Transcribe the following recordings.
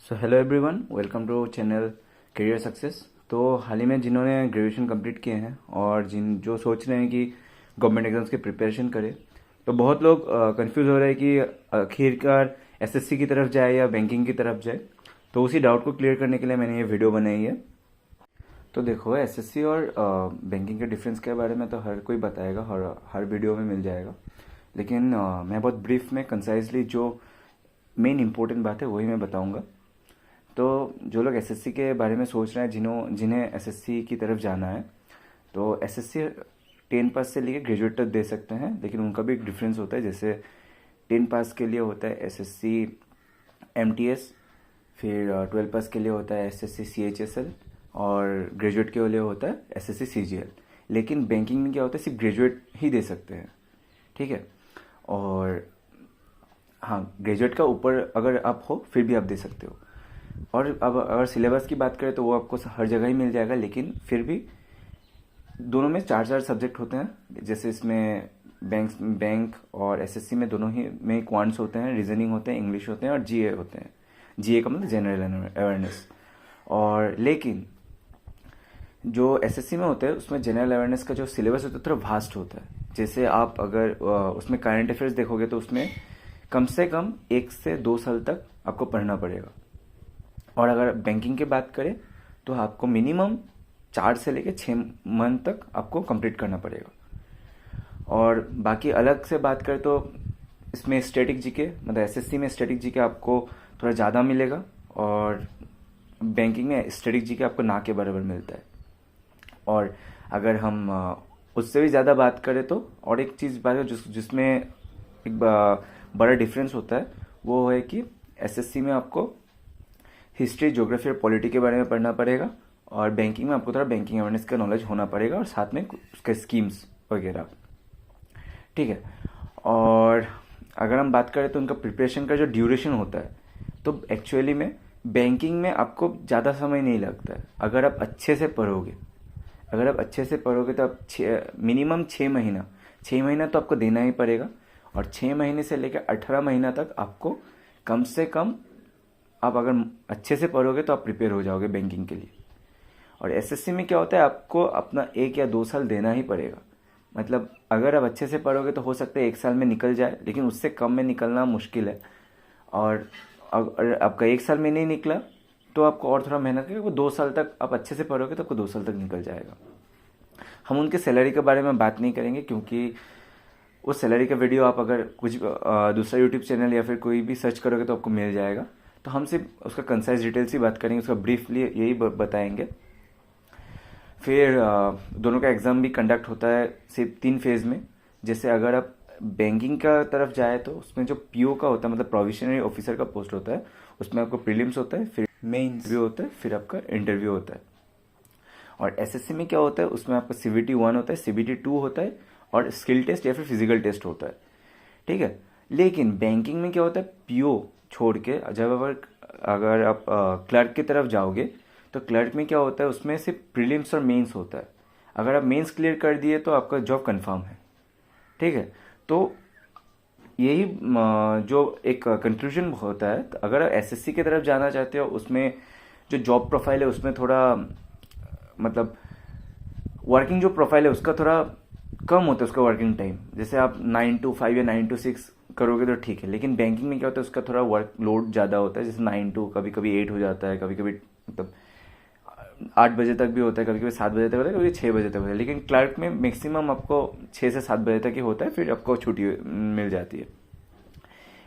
So hello everyone, welcome to channel career success. तो हाल ही में जिन्होंने ग्रेजुएशन कंप्लीट किए हैं और जिन जो सोच रहे हैं कि गवर्नमेंट एग्जाम्स की प्रिपरेशन करें, तो बहुत लोग कंफ्यूज हो रहे हैं कि आखिरकार एसएससी की तरफ जाए या बैंकिंग की तरफ जाए। तो उसी डाउट को क्लियर करने के लिए मैंने ये वीडियो बनाई है। तो देखो, एसएससी और बैंकिंग के डिफरेंस के बारे में तो हर कोई बताएगा, हर वीडियो में मिल जाएगा। लेकिन मैं बहुत ब्रीफ में कंसाइजली जो मेन इंपॉर्टेंट बात है वही मैं बताऊंगा। तो जो लोग एसएससी के बारे में सोच रहे हैं, जिन्हें एसएससी की तरफ जाना है, तो एसएससी 10 पास से लेकर ग्रेजुएट तक दे सकते हैं। लेकिन उनका भी एक डिफरेंस होता है। जैसे 10 पास के लिए होता है एसएससी एमटीएस, फिर 12 पास के लिए होता है एसएससी सीएचएसएल, और ग्रेजुएट के लिए होता है एसएससी सीजीएल। लेकिन बैंकिंग में क्या होता है, सिर्फ ग्रेजुएट ही दे सकते हैं, ठीक है। और हाँ, ग्रेजुएट का ऊपर अगर आप हो फिर भी आप दे सकते हो। और अब अगर सिलेबस की बात करें तो वो आपको हर जगह ही मिल जाएगा, लेकिन फिर भी दोनों में 4 सब्जेक्ट होते हैं। जैसे इसमें बैंक और एसएससी में दोनों ही में क्वांट्स होते हैं, रीजनिंग होते हैं, इंग्लिश होते हैं और जीए होते हैं। जीए का मतलब जनरल अवेयरनेस। और लेकिन जो एसएससी में होता है उसमें जनरल अवेयरनेस का जो सिलेबस होता है थोड़ा वास्ट होता है। जैसे आप अगर उसमें करंट अफेयर्स देखोगे तो उसमें कम से कम 1 से 2 साल तक आपको पढ़ना पड़ेगा। और अगर बैंकिंग की बात करें तो आपको मिनिमम 4 से लेकर 6 मंथ तक आपको कंप्लीट करना पड़ेगा। और बाकी अलग से बात करें तो इसमें स्टैटिक जीके, मतलब एसएससी में स्टैटिक जीके आपको थोड़ा ज़्यादा मिलेगा, और बैंकिंग में स्टैटिक जीके आपको ना के बराबर मिलता है। और अगर हम उससे भी ज़्यादा बात करें तो और एक चीज़ बात है जिसमें एक बड़ा डिफरेंस होता है, वो है कि एसएससी में आपको हिस्ट्री, ज्योग्राफी और पॉलिटी के बारे में पढ़ना पड़ेगा, और बैंकिंग में आपको थोड़ा बैंकिंग अवेयरनेस का नॉलेज होना पड़ेगा और साथ में उसके स्कीम्स वगैरह, ठीक है। और अगर हम बात करें तो उनका प्रिपरेशन का जो ड्यूरेशन होता है, तो एक्चुअली में बैंकिंग में आपको ज़्यादा समय नहीं लगता है। अगर आप अच्छे से पढ़ोगे तो आप मिनिमम 6 महीना तो आपको देना ही पड़ेगा। और 6 महीने से लेकर 18 महीना तक आपको कम से कम, आप अगर अच्छे से पढ़ोगे तो आप प्रिपेयर हो जाओगे बैंकिंग के लिए। और एसएससी में क्या होता है, आपको अपना 1 या 2 साल देना ही पड़ेगा। मतलब अगर आप अच्छे से पढ़ोगे तो हो सकता है 1 साल में निकल जाए, लेकिन उससे कम में निकलना मुश्किल है। और अगर आपका 1 साल में नहीं निकला तो आपको और थोड़ा मेहनत करके वो 2 साल तक आप अच्छे से पढ़ोगे तो आपको 2 साल तक निकल जाएगा। हम उनके सैलरी के बारे में बात नहीं करेंगे, क्योंकि उस सैलरी का वीडियो आप अगर कुछ दूसरा यूट्यूब चैनल या फिर कोई भी सर्च करोगे तो आपको मिल जाएगा। तो हम सिर्फ उसका कंसाइज डिटेल्स ही बात करेंगे, उसका ब्रीफली यही बताएंगे। फिर दोनों का एग्ज़ाम भी कंडक्ट होता है सिर्फ 3 फेज़ में। जैसे अगर आप बैंकिंग का तरफ जाए तो उसमें जो पीओ का होता है, मतलब प्रोविशनरी ऑफिसर का पोस्ट होता है, उसमें आपको प्रीलिम्स होता है, फिर मेंस भी होता है, फिर आपका इंटरव्यू होता है। और एसएससी में क्या होता है, उसमें आपका सीबीटी 1 होता है, सीबीटी 2 होता है, और स्किल टेस्ट या फिर फिजिकल टेस्ट होता है, ठीक है। लेकिन बैंकिंग में क्या होता है, पीओ छोड़ के जब अगर आप क्लर्क की तरफ जाओगे तो क्लर्क में क्या होता है, उसमें सिर्फ प्रीलिम्स और मेंस होता है। अगर आप मेंस क्लियर कर दिए तो आपका जॉब कंफर्म है, ठीक है। तो यही जो एक कंक्लूजन होता है। तो अगर आप एसएससी की तरफ जाना चाहते हो, उसमें जो जॉब प्रोफाइल है उसमें थोड़ा, मतलब वर्किंग जो प्रोफाइल है उसका थोड़ा कम होता है, उसका वर्किंग टाइम। जैसे आप 9 to 5 या 9 to 6 करोगे तो ठीक है। लेकिन बैंकिंग में क्या होता है, उसका थोड़ा वर्क लोड ज़्यादा होता है। जैसे 9 to कभी कभी 8 हो जाता है, कभी कभी मतलब 8 बजे तक भी होता है, कभी कभी 7 बजे तक होता है, कभी 6 बजे तक होता है। लेकिन क्लर्क में मैक्सिमम आपको 6 से 7 बजे तक ही होता है, फिर आपको छुट्टी मिल जाती है।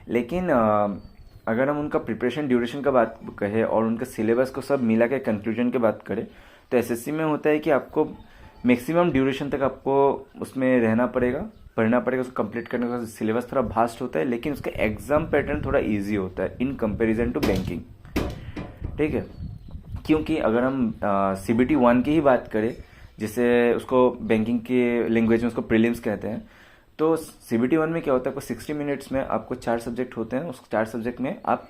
लेकिन अगर हम उनका प्रिपरेशन ड्यूरेशन का बात कहें और उनका सिलेबस को सब मिला के कंक्लूजन की बात करें, तो एसएससी में होता है कि आपको मैक्सिमम ड्यूरेशन तक आपको उसमें रहना पड़ेगा, पढ़ना पड़ेगा, उसको कंप्लीट करने का। सिलेबस थोड़ा वास्ट होता है, लेकिन उसका एग्जाम पैटर्न थोड़ा इजी होता है इन कंपैरिजन टू बैंकिंग, ठीक है। क्योंकि अगर हम सीबीटी 1 की ही बात करें, जिसे उसको बैंकिंग की लैंग्वेज में उसको प्रीलिम्स कहते हैं, तो सीबीटी 1 में क्या होता है, आपको 60 मिनट्स में आपको 4 सब्जेक्ट होते हैं। उस 4 सब्जेक्ट में आप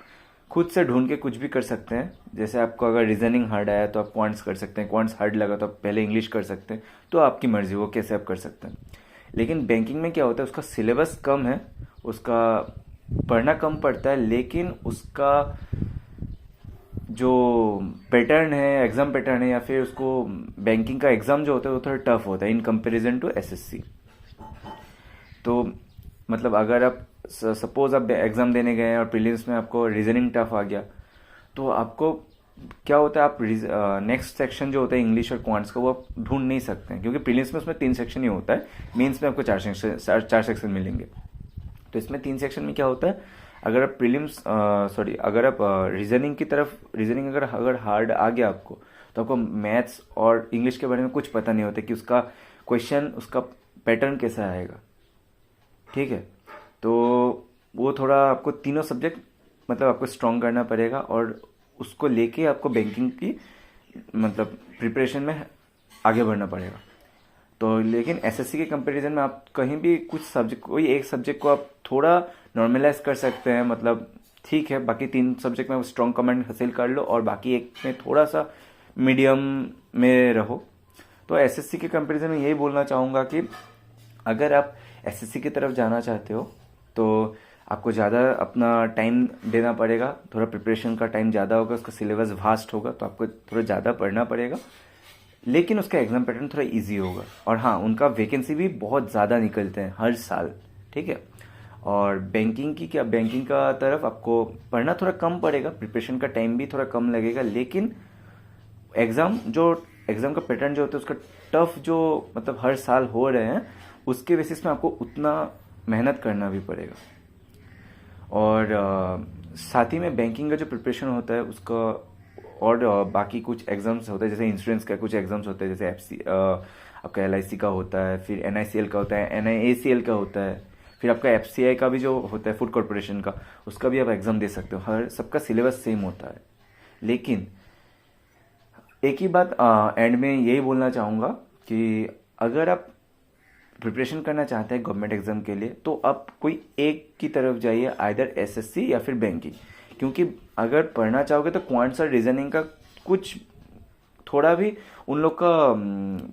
खुद से ढूंढ के कुछ भी कर सकते हैं। जैसे आपको अगर रीजनिंग हार्ड आया तो आप क्वांट्स कर सकते हैं, क्वांट्स हार्ड लगा तो आप पहले इंग्लिश कर सकते हैं। तो आपकी मर्जी, वो कैसे आप कर सकते हैं। लेकिन बैंकिंग में क्या होता है, उसका सिलेबस कम है, उसका पढ़ना कम पड़ता है, लेकिन उसका जो पैटर्न है, एग्ज़ाम पैटर्न है, या फिर उसको बैंकिंग का एग्ज़ाम जो होता है वो थोड़ा टफ होता है इन कंपैरिजन टू एसएससी। तो मतलब अगर आप सपोज आप एग्ज़ाम देने गए और प्रीलिम्स में आपको रीजनिंग टफ आ गया, तो आपको क्या होता है, आप नेक्स्ट सेक्शन जो होता है इंग्लिश और क्वांट्स का वो आप ढूंढ नहीं सकते हैं, क्योंकि प्रीलिम्स में उसमें 3 सेक्शन ही होता है, मेंस में आपको 4 सेक्शन मिलेंगे। तो इसमें 3 सेक्शन में क्या होता है, अगर आप अगर आप रीजनिंग अगर हार्ड आ गया आपको, तो आपको मैथ्स और इंग्लिश के बारे में कुछ पता नहीं होता कि उसका क्वेश्चन, उसका पैटर्न कैसा आएगा। ठीक है, तो वो थोड़ा आपको तीनों सब्जेक्ट मतलब आपको स्ट्रॉन्ग करना पड़ेगा, और उसको लेके आपको बैंकिंग की मतलब प्रिपरेशन में आगे बढ़ना पड़ेगा। तो लेकिन एसएससी के कंपैरिजन में आप कहीं भी कोई एक सब्जेक्ट को आप थोड़ा नॉर्मलाइज कर सकते हैं, मतलब ठीक है, बाकी 3 सब्जेक्ट में स्ट्रॉन्ग कमांड हासिल कर लो और बाकी एक में थोड़ा सा मीडियम में रहो। तो एसएससी के कंपैरिजन में यही बोलना चाहूँगा कि अगर आप एसएससी की तरफ जाना चाहते हो तो आपको ज़्यादा अपना टाइम देना पड़ेगा, थोड़ा प्रिपरेशन का टाइम ज़्यादा होगा, उसका सिलेबस वास्ट होगा, तो आपको थोड़ा ज़्यादा पढ़ना पड़ेगा, लेकिन उसका एग्ज़ाम पैटर्न थोड़ा इजी होगा। और हाँ, उनका वैकेंसी भी बहुत ज़्यादा निकलते हैं हर साल। ठीक है, और बैंकिंग का तरफ आपको पढ़ना थोड़ा कम पड़ेगा, प्रिपरेशन का टाइम भी थोड़ा कम लगेगा, लेकिन एग्ज़ाम का पैटर्न जो होता है उसका टफ जो मतलब हर साल हो रहे हैं, उसके बेसिस में आपको उतना मेहनत करना भी पड़ेगा। और साथ ही में बैंकिंग का जो प्रिपरेशन होता है उसका और बाकी कुछ एग्जाम्स होते हैं, जैसे इंश्योरेंस का कुछ एग्जाम्स होते हैं, जैसे आपका एलआईसी का होता है, फिर एनआईसीएल का होता है, एनआईएसीएल का होता है, फिर आपका एफसीआई का भी जो होता है फूड कॉर्पोरेशन का, उसका भी आप एग्जाम दे सकते हो। हर सबका सिलेबस सेम होता है, लेकिन एक ही बात एंड में यही बोलना चाहूँगा कि अगर आप प्रिपरेशन करना चाहते हैं गवर्नमेंट एग्जाम के लिए, तो आप कोई एक की तरफ जाइए, आइदर एसएससी या फिर बैंकिंग। क्योंकि अगर पढ़ना चाहोगे तो क्वांट्स और रीजनिंग का कुछ थोड़ा भी उन लोग का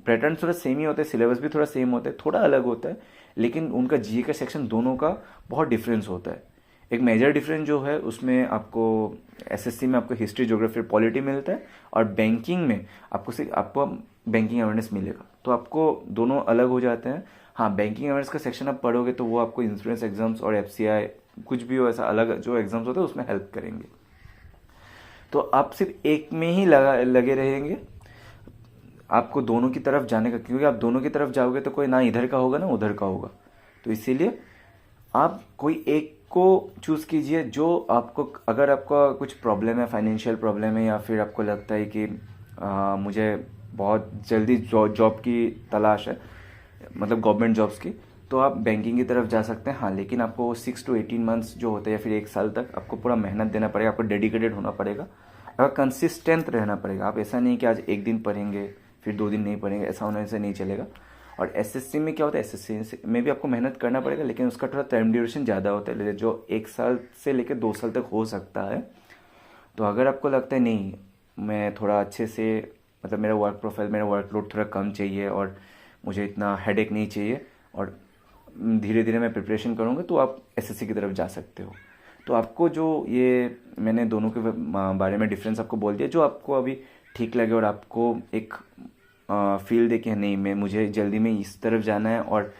पैटर्न थोड़ा सेम ही होता है, सिलेबस भी थोड़ा सेम होता है, थोड़ा अलग होता है, लेकिन उनका जीए का सेक्शन दोनों का बहुत डिफरेंस होता है। एक मेजर डिफरेंस जो है उसमें आपको एसएससी में आपको हिस्ट्री, ज्योग्राफी, पॉलिटी मिलता है, और बैंकिंग में आपको बैंकिंग अवेयरनेस मिलेगा। तो आपको दोनों अलग हो जाते हैं। हाँ, बैंकिंग अवेयरनेस का सेक्शन आप पढ़ोगे तो वो आपको इंश्योरेंस एग्जाम्स और एफसीआई कुछ भी हो ऐसा अलग जो एग्जाम्स होते हैं उसमें हेल्प करेंगे। तो आप सिर्फ एक में ही लगे रहेंगे, आपको दोनों की तरफ जाने का, क्योंकि आप दोनों की तरफ जाओगे तो कोई ना इधर का होगा ना उधर का होगा। तो इसीलिए आप कोई एक को चूज़ कीजिए जो आपको, अगर आपका कुछ प्रॉब्लम है, फाइनेंशियल प्रॉब्लम है, या फिर आपको लगता है कि मुझे बहुत जल्दी जॉब की तलाश है, मतलब गवर्नमेंट जॉब्स की, तो आप बैंकिंग की तरफ जा सकते हैं। हाँ, लेकिन आपको 6 to 18 मंथ्स जो होते हैं या फिर 1 साल तक आपको पूरा मेहनत देना पड़ेगा, आपको डेडिकेटेड होना पड़ेगा और कंसिस्टेंट रहना पड़ेगा। आप ऐसा नहीं कि आज एक दिन पढ़ेंगे फिर 2 दिन नहीं पढ़ेंगे, ऐसा होने से नहीं चलेगा। और एसएससी में क्या होता है, एसएससी में भी आपको मेहनत करना पड़ेगा, लेकिन उसका थोड़ा टाइम ड्यूरेशन ज़्यादा होता है, जो 1 साल से लेकर 2 साल तक हो सकता है। तो अगर आपको लगता है नहीं, मैं थोड़ा अच्छे से, मतलब मेरा वर्क प्रोफाइल, मेरा वर्कलोड थोड़ा कम चाहिए और मुझे इतना हेडेक नहीं चाहिए और धीरे धीरे मैं प्रिपरेशन करूँगा, तो आप एसएससी की तरफ जा सकते हो। तो आपको जो ये मैंने दोनों के बारे में डिफरेंस आपको बोल दिया, जो आपको अभी ठीक लगे और आपको एक फील दे कि नहीं, मुझे जल्दी में इस तरफ जाना है और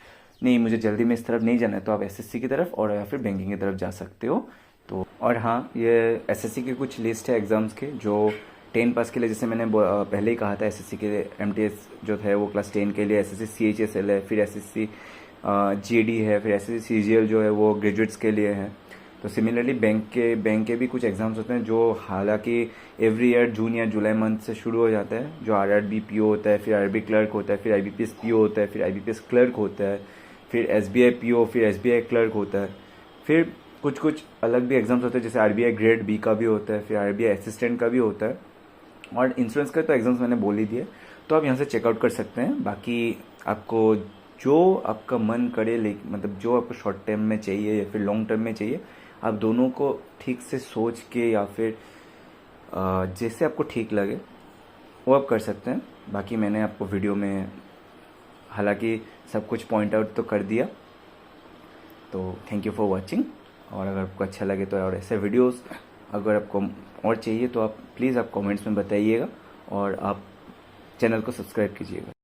नहीं, मुझे जल्दी में इस तरफ नहीं जाना है, तो आप एसएससी की तरफ और या फिर बैंकिंग की तरफ जा सकते हो। तो और हाँ, ये एसएससी की कुछ लिस्ट है एग्ज़ाम्स के जो 10 पास के लिए, जैसे मैंने पहले ही कहा था, एसएससी के लिए एमटीएस जो है वो क्लास 10 के लिए, एसएससी सीएचएसएल है, फिर एसएससी जीडी है, फिर एसएससी सीजीएल जो है वो ग्रेजुएट्स के लिए है। तो सिमिलरली बैंक के भी कुछ एग्ज़ाम्स होते हैं जो हालांकि एवरी ईयर जून या जुलाई मंथ से शुरू हो जाता है, जो आरआरबी पीओ होता है, फिर आरबी क्लर्क होता है, फिर आईबीपीएस पीओ होता है, फिर आईबीपीएस क्लर्क होता है, फिर एसबीआई पीओ, फिर एसबीआई क्लर्क होता है, फिर कुछ अलग भी एग्ज़ाम्स होते हैं, जैसे आरबीआई ग्रेड बी का भी होता है, फिर आरबीआई असिस्टेंट का भी होता है, और इंश्योरेंस का तो एग्ज़ाम्स मैंने बोल ही दिए। तो आप यहाँ से चेकआउट कर सकते हैं। बाकी आपको जो आपका मन करे, मतलब जो आपको शॉर्ट टर्म में चाहिए या फिर लॉन्ग टर्म में चाहिए, आप दोनों को ठीक से सोच के या फिर जैसे आपको ठीक लगे वो आप कर सकते हैं। बाकी मैंने आपको वीडियो में हालांकि सब कुछ पॉइंट आउट तो कर दिया। तो थैंक यू फॉर वॉचिंग, और अगर आपको अच्छा लगे तो और ऐसे वीडियोस अगर आपको और चाहिए तो आप प्लीज़ आप कमेंट्स में बताइएगा और आप चैनल को सब्सक्राइब कीजिएगा।